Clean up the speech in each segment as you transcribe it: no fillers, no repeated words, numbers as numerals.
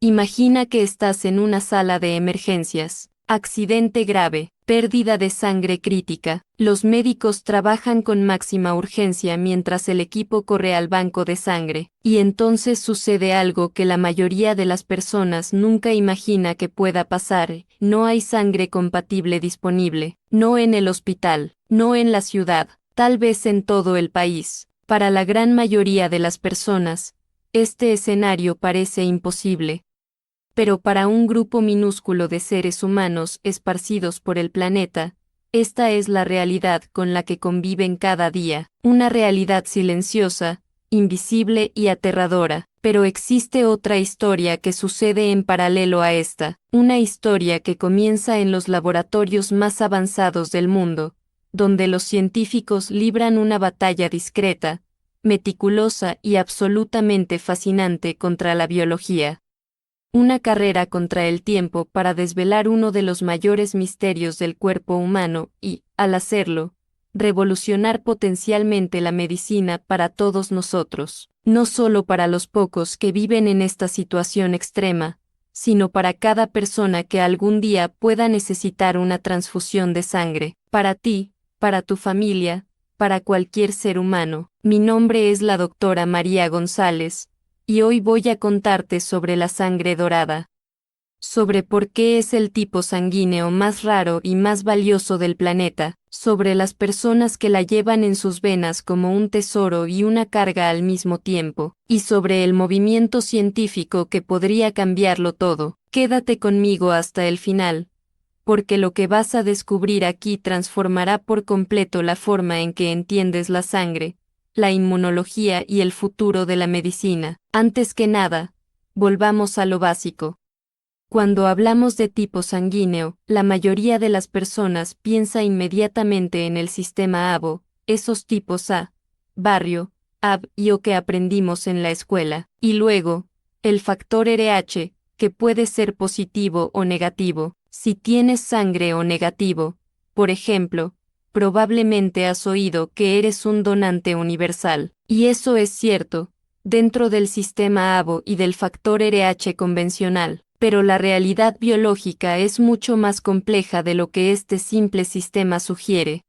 Imagina que estás en una sala de emergencias. Accidente grave, pérdida de sangre crítica. Los médicos trabajan con máxima urgencia mientras el equipo corre al banco de sangre, y entonces sucede algo que la mayoría de las personas nunca imagina que pueda pasar. No hay sangre compatible disponible, no en el hospital, no en la ciudad, tal vez en todo el país. Para la gran mayoría de las personas, este escenario parece imposible. Pero para un grupo minúsculo de seres humanos esparcidos por el planeta, esta es la realidad con la que conviven cada día, una realidad silenciosa, invisible y aterradora. Pero existe otra historia que sucede en paralelo a esta, una historia que comienza en los laboratorios más avanzados del mundo, donde los científicos libran una batalla discreta, meticulosa y absolutamente fascinante contra la biología. Una carrera contra el tiempo para desvelar uno de los mayores misterios del cuerpo humano y, al hacerlo, revolucionar potencialmente la medicina para todos nosotros, no solo para los pocos que viven en esta situación extrema, sino para cada persona que algún día pueda necesitar una transfusión de sangre, para ti, para tu familia, para cualquier ser humano. Mi nombre es la doctora María González, y hoy voy a contarte sobre la sangre dorada. Sobre por qué es el tipo sanguíneo más raro y más valioso del planeta, sobre las personas que la llevan en sus venas como un tesoro y una carga al mismo tiempo, y sobre el movimiento científico que podría cambiarlo todo. Quédate conmigo hasta el final, porque lo que vas a descubrir aquí transformará por completo la forma en que entiendes la sangre, la inmunología y el futuro de la medicina. Antes que nada, volvamos a lo básico. Cuando hablamos de tipo sanguíneo, la mayoría de las personas piensa inmediatamente en el sistema ABO, esos tipos A, barrio, AB y O que aprendimos en la escuela, y luego, el factor RH, que puede ser positivo o negativo. Si tienes sangre O negativo, por ejemplo, probablemente has oído que eres un donante universal, y eso es cierto, dentro del sistema ABO y del factor RH convencional, pero la realidad biológica es mucho más compleja de lo que este simple sistema sugiere.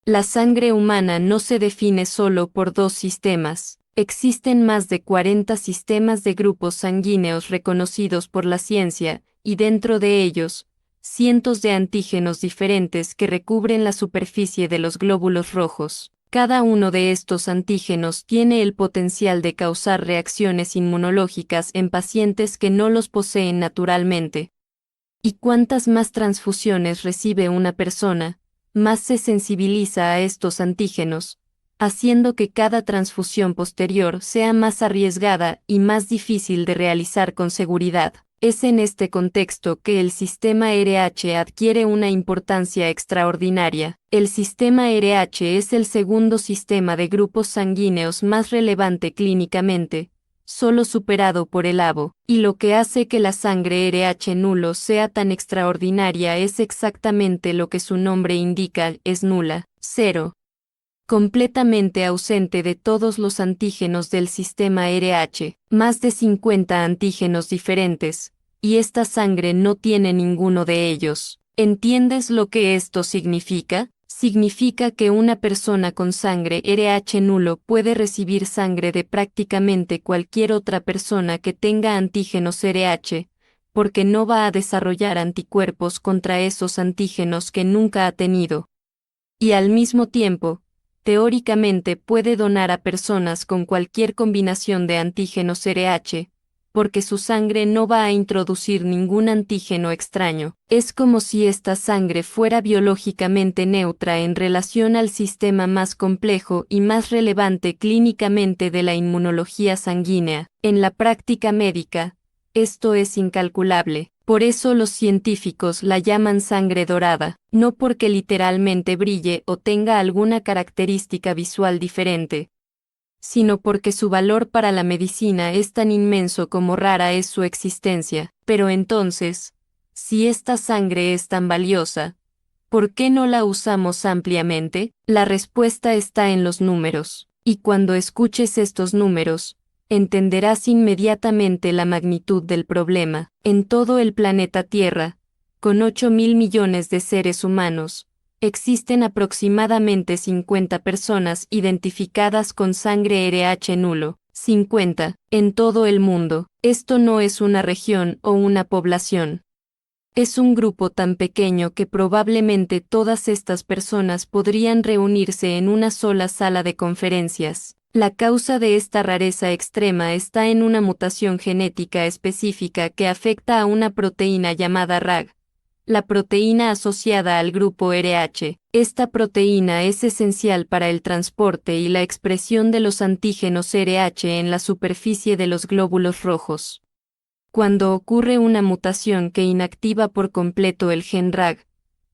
La sangre humana no se define solo por dos sistemas. Existen más de 40 sistemas de grupos sanguíneos reconocidos por la ciencia, y dentro de ellos, cientos de antígenos diferentes que recubren la superficie de los glóbulos rojos. Cada uno de estos antígenos tiene el potencial de causar reacciones inmunológicas en pacientes que no los poseen naturalmente. Y cuantas más transfusiones recibe una persona, más se sensibiliza a estos antígenos, haciendo que cada transfusión posterior sea más arriesgada y más difícil de realizar con seguridad. Es en este contexto que el sistema RH adquiere una importancia extraordinaria. El sistema RH es el segundo sistema de grupos sanguíneos más relevante clínicamente, solo superado por el ABO, y lo que hace que la sangre RH nulo sea tan extraordinaria es exactamente lo que su nombre indica, es nula, cero, completamente ausente de todos los antígenos del sistema RH, más de 50 antígenos diferentes, y esta sangre no tiene ninguno de ellos. ¿Entiendes lo que esto significa? Significa que una persona con sangre RH nulo puede recibir sangre de prácticamente cualquier otra persona que tenga antígenos RH, porque no va a desarrollar anticuerpos contra esos antígenos que nunca ha tenido. Y al mismo tiempo, teóricamente puede donar a personas con cualquier combinación de antígenos RH, porque su sangre no va a introducir ningún antígeno extraño. Es como si esta sangre fuera biológicamente neutra en relación al sistema más complejo y más relevante clínicamente de la inmunología sanguínea. En la práctica médica, esto es incalculable. Por eso los científicos la llaman sangre dorada, no porque literalmente brille o tenga alguna característica visual diferente, sino porque su valor para la medicina es tan inmenso como rara es su existencia. Pero entonces, si esta sangre es tan valiosa, ¿por qué no la usamos ampliamente? La respuesta está en los números, y cuando escuches estos números, entenderás inmediatamente la magnitud del problema. En todo el planeta Tierra, con 8.000 millones de seres humanos, existen aproximadamente 50 personas identificadas con sangre RH nulo. 50. En todo el mundo. Esto no es una región o una población. Es un grupo tan pequeño que probablemente todas estas personas podrían reunirse en una sola sala de conferencias. La causa de esta rareza extrema está en una mutación genética específica que afecta a una proteína llamada RAG, la proteína asociada al grupo RH. Esta proteína es esencial para el transporte y la expresión de los antígenos RH en la superficie de los glóbulos rojos. Cuando ocurre una mutación que inactiva por completo el gen RAG,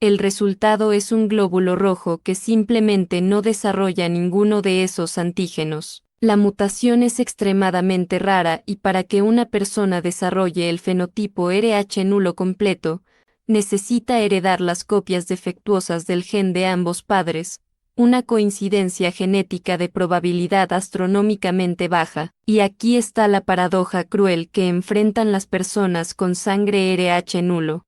el resultado es un glóbulo rojo que simplemente no desarrolla ninguno de esos antígenos. La mutación es extremadamente rara y para que una persona desarrolle el fenotipo RH nulo completo, necesita heredar las copias defectuosas del gen de ambos padres, una coincidencia genética de probabilidad astronómicamente baja, y aquí está la paradoja cruel que enfrentan las personas con sangre RH nulo.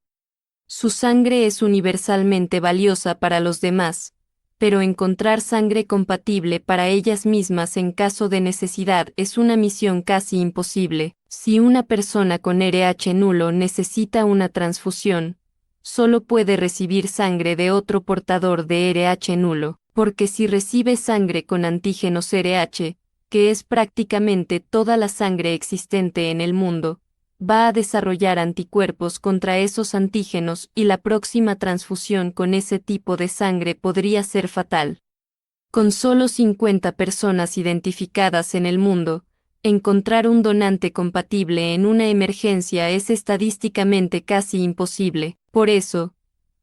Su sangre es universalmente valiosa para los demás, pero encontrar sangre compatible para ellas mismas en caso de necesidad es una misión casi imposible. Si una persona con RH nulo necesita una transfusión, solo puede recibir sangre de otro portador de RH nulo, porque si recibe sangre con antígenos RH, que es prácticamente toda la sangre existente en el mundo, va a desarrollar anticuerpos contra esos antígenos y la próxima transfusión con ese tipo de sangre podría ser fatal. Con solo 50 personas identificadas en el mundo, encontrar un donante compatible en una emergencia es estadísticamente casi imposible. Por eso,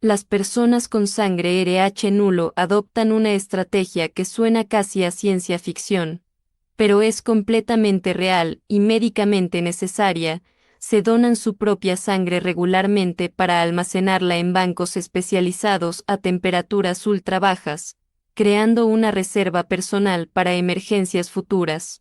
las personas con sangre RH nulo adoptan una estrategia que suena casi a ciencia ficción, pero es completamente real y médicamente necesaria. Se donan su propia sangre regularmente para almacenarla en bancos especializados a temperaturas ultra bajas, creando una reserva personal para emergencias futuras.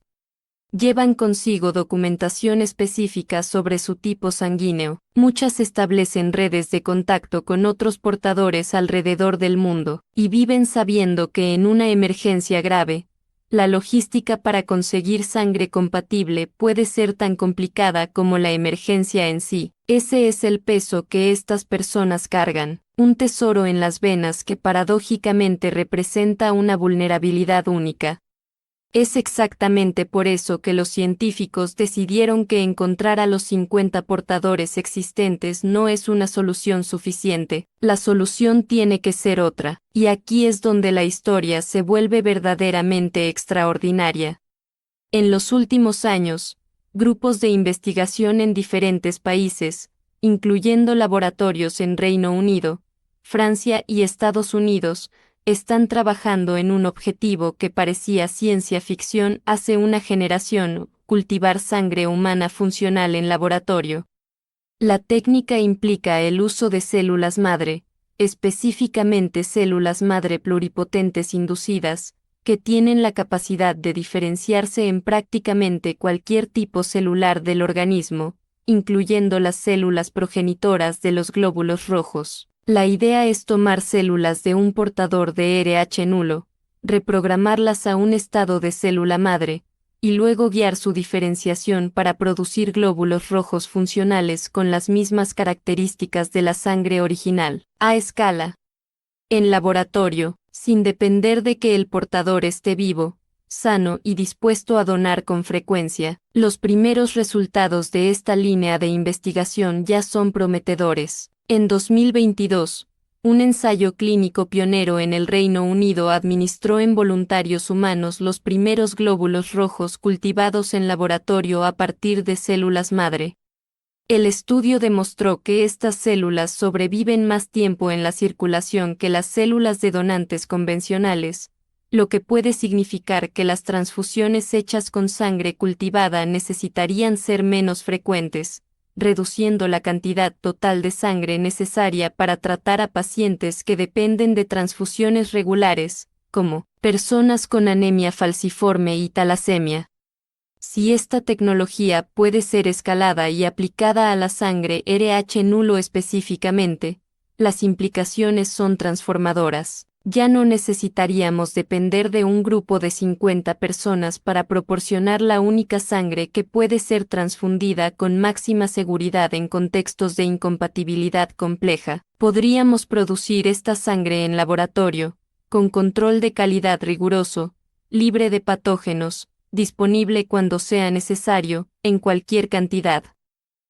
Llevan consigo documentación específica sobre su tipo sanguíneo. Muchas establecen redes de contacto con otros portadores alrededor del mundo, y viven sabiendo que en una emergencia grave, la logística para conseguir sangre compatible puede ser tan complicada como la emergencia en sí. Ese es el peso que estas personas cargan, un tesoro en las venas que paradójicamente representa una vulnerabilidad única. Es exactamente por eso que los científicos decidieron que encontrar a los 50 portadores existentes no es una solución suficiente. La solución tiene que ser otra, y aquí es donde la historia se vuelve verdaderamente extraordinaria. En los últimos años, grupos de investigación en diferentes países, incluyendo laboratorios en Reino Unido, Francia y Estados Unidos, están trabajando en un objetivo que parecía ciencia ficción hace una generación: cultivar sangre humana funcional en laboratorio. La técnica implica el uso de células madre, específicamente células madre pluripotentes inducidas, que tienen la capacidad de diferenciarse en prácticamente cualquier tipo celular del organismo, incluyendo las células progenitoras de los glóbulos rojos. La idea es tomar células de un portador de RH nulo, reprogramarlas a un estado de célula madre, y luego guiar su diferenciación para producir glóbulos rojos funcionales con las mismas características de la sangre original, a escala. En laboratorio, sin depender de que el portador esté vivo, sano y dispuesto a donar con frecuencia. Los primeros resultados de esta línea de investigación ya son prometedores. En 2022, un ensayo clínico pionero en el Reino Unido administró en voluntarios humanos los primeros glóbulos rojos cultivados en laboratorio a partir de células madre. El estudio demostró que estas células sobreviven más tiempo en la circulación que las células de donantes convencionales, lo que puede significar que las transfusiones hechas con sangre cultivada necesitarían ser menos frecuentes, reduciendo la cantidad total de sangre necesaria para tratar a pacientes que dependen de transfusiones regulares, como personas con anemia falciforme y talasemia. Si esta tecnología puede ser escalada y aplicada a la sangre Rh nulo específicamente, las implicaciones son transformadoras. Ya no necesitaríamos depender de un grupo de 50 personas para proporcionar la única sangre que puede ser transfundida con máxima seguridad en contextos de incompatibilidad compleja. Podríamos producir esta sangre en laboratorio, con control de calidad riguroso, libre de patógenos, disponible cuando sea necesario, en cualquier cantidad.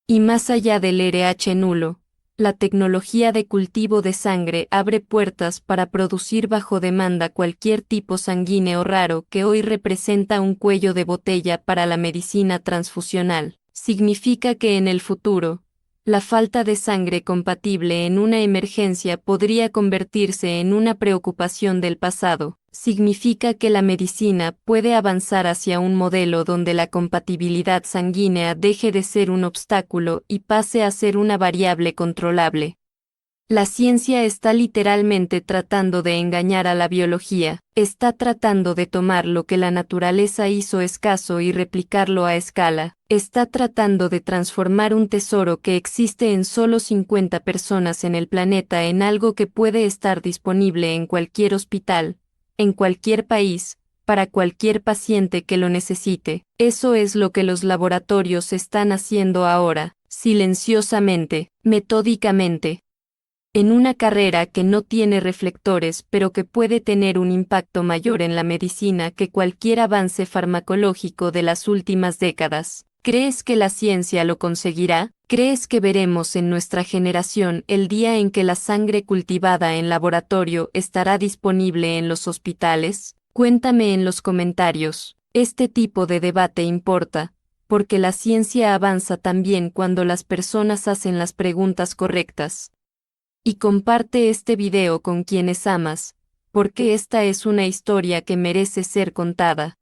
Y más allá del Rh nulo, la tecnología de cultivo de sangre abre puertas para producir bajo demanda cualquier tipo sanguíneo raro que hoy representa un cuello de botella para la medicina transfusional. Significa que en el futuro, la falta de sangre compatible en una emergencia podría convertirse en una preocupación del pasado. Significa que la medicina puede avanzar hacia un modelo donde la compatibilidad sanguínea deje de ser un obstáculo y pase a ser una variable controlable. La ciencia está literalmente tratando de engañar a la biología, está tratando de tomar lo que la naturaleza hizo escaso y replicarlo a escala, está tratando de transformar un tesoro que existe en solo 50 personas en el planeta en algo que puede estar disponible en cualquier hospital, en cualquier país, para cualquier paciente que lo necesite. Eso es lo que los laboratorios están haciendo ahora, silenciosamente, metódicamente. En una carrera que no tiene reflectores pero que puede tener un impacto mayor en la medicina que cualquier avance farmacológico de las últimas décadas. ¿Crees que la ciencia lo conseguirá? ¿Crees que veremos en nuestra generación el día en que la sangre cultivada en laboratorio estará disponible en los hospitales? Cuéntame en los comentarios. Este tipo de debate importa, porque la ciencia avanza también cuando las personas hacen las preguntas correctas. Y comparte este video con quienes amas, porque esta es una historia que merece ser contada.